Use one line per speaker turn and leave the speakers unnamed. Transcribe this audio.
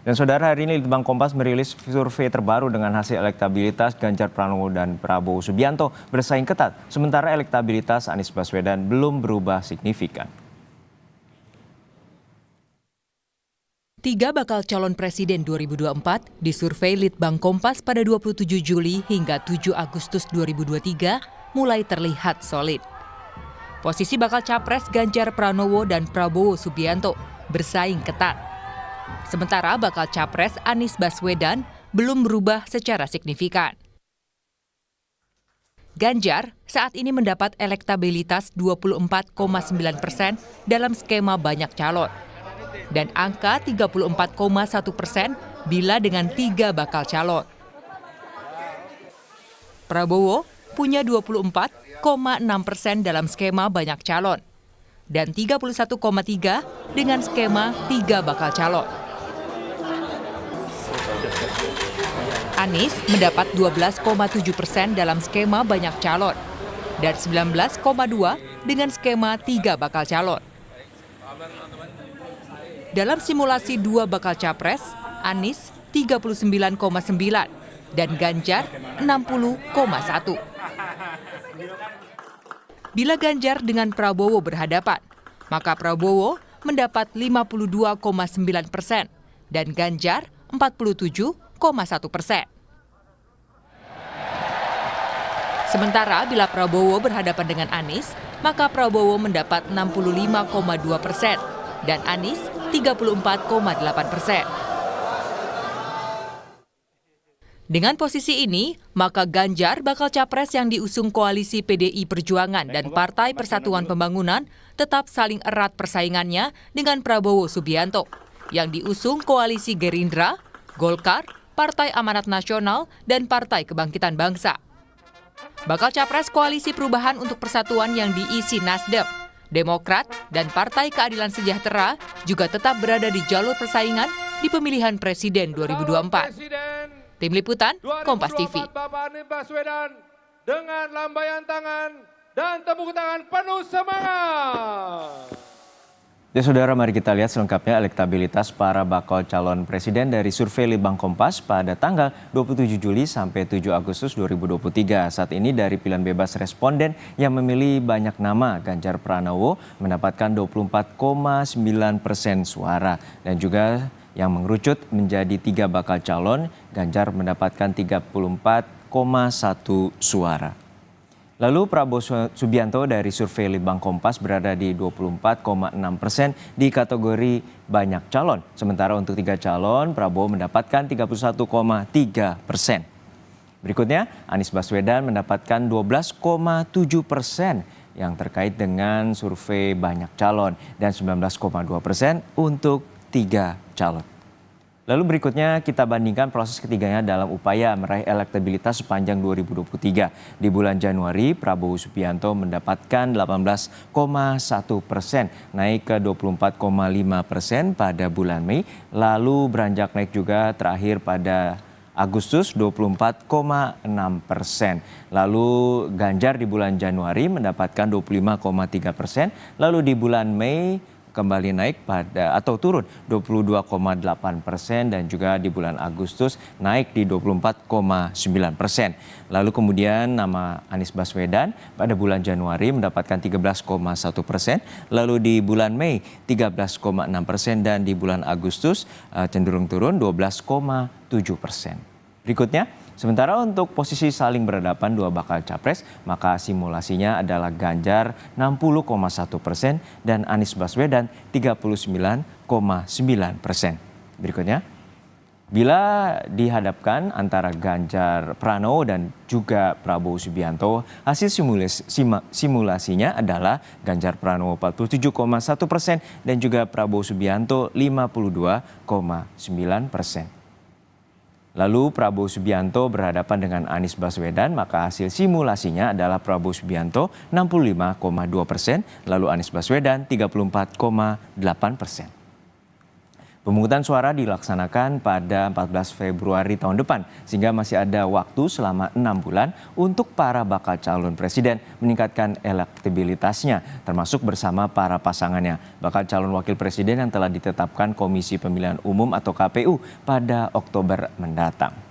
Dan saudara, hari ini Litbang Kompas merilis survei terbaru dengan hasil elektabilitas Ganjar Pranowo dan Prabowo Subianto bersaing ketat, sementara elektabilitas Anies Baswedan belum berubah signifikan.
Tiga bakal calon presiden 2024 disurvei Litbang Kompas pada 27 Juli hingga 7 Agustus 2023 mulai terlihat solid. Posisi bakal capres Ganjar Pranowo dan Prabowo Subianto bersaing ketat. Sementara bakal capres Anies Baswedan belum berubah secara signifikan. Ganjar saat ini mendapat elektabilitas 24,9% dalam skema banyak calon dan angka 34,1% bila dengan 3 bakal calon. Prabowo punya 24,6% dalam skema banyak calon dan 31,3% dengan skema 3 bakal calon. Anies mendapat 12,7% dalam skema banyak calon dan 19,2% dengan skema 3 bakal calon. Dalam simulasi 2 bakal capres, Anies 39,9 dan Ganjar 60,1. Bila Ganjar dengan Prabowo berhadapan, maka Prabowo mendapat 52,9% dan Ganjar 47,1%. Sementara bila Prabowo berhadapan dengan Anies, maka Prabowo mendapat 65,2% dan Anies 34,8%. Dengan posisi ini, maka Ganjar bakal capres yang diusung koalisi PDI Perjuangan dan Partai Persatuan Pembangunan tetap saling erat persaingannya dengan Prabowo Subianto yang diusung koalisi Gerindra, Golkar, Partai Amanat Nasional, dan Partai Kebangkitan Bangsa. Bakal capres Koalisi Perubahan untuk Persatuan yang diisi Nasdem, Demokrat, dan Partai Keadilan Sejahtera juga tetap berada di jalur persaingan di pemilihan Presiden 2024. Tim Liputan, Kompas TV.
Bapak Anies Baswedan dengan lambaian tangan dan tepuk tangan penuh semangat.
Ya saudara, mari kita lihat selengkapnya elektabilitas para bakal calon presiden dari survei Litbang Kompas pada tanggal 27 Juli sampai 7 Agustus 2023. Saat ini dari pilihan bebas responden yang memilih banyak nama, Ganjar Pranowo mendapatkan 24,9% suara dan juga yang mengerucut menjadi 3 bakal calon, Ganjar mendapatkan 34,1 suara. Lalu Prabowo Subianto dari survei Litbang Kompas berada di 24,6% di kategori banyak calon. Sementara untuk 3 calon, Prabowo mendapatkan 31,3%. Berikutnya, Anies Baswedan mendapatkan 12,7% yang terkait dengan survei banyak calon dan 19,2% untuk 3 calon. Lalu berikutnya kita bandingkan proses ketiganya dalam upaya meraih elektabilitas sepanjang 2023. Di bulan Januari, Prabowo Subianto mendapatkan 18,1%, naik ke 24,5% pada bulan Mei, lalu beranjak naik juga terakhir pada Agustus 24,6%. Lalu Ganjar di bulan Januari mendapatkan 25,3%, lalu di bulan Mei kembali naik turun 22,8% dan juga di bulan Agustus naik di 24,9%. Lalu kemudian nama Anies Baswedan pada bulan Januari mendapatkan 13,1%, lalu di bulan Mei 13,6% dan di bulan Agustus cenderung turun 12,7%. Berikutnya, sementara untuk posisi saling berhadapan 2 bakal capres, maka simulasinya adalah Ganjar 60,1% dan Anies Baswedan 39,9%. Berikutnya, bila dihadapkan antara Ganjar Pranowo dan juga Prabowo Subianto, hasil simulasinya adalah Ganjar Pranowo 47,1% dan juga Prabowo Subianto 52,9%. Lalu Prabowo Subianto berhadapan dengan Anies Baswedan, maka hasil simulasinya adalah Prabowo Subianto 65,2%, lalu Anies Baswedan 34,8%. Pemungutan suara dilaksanakan pada 14 Februari tahun depan, sehingga masih ada waktu selama 6 bulan untuk para bakal calon presiden meningkatkan elektabilitasnya, termasuk bersama para pasangannya. Bakal calon wakil presiden yang telah ditetapkan Komisi Pemilihan Umum atau KPU pada Oktober mendatang.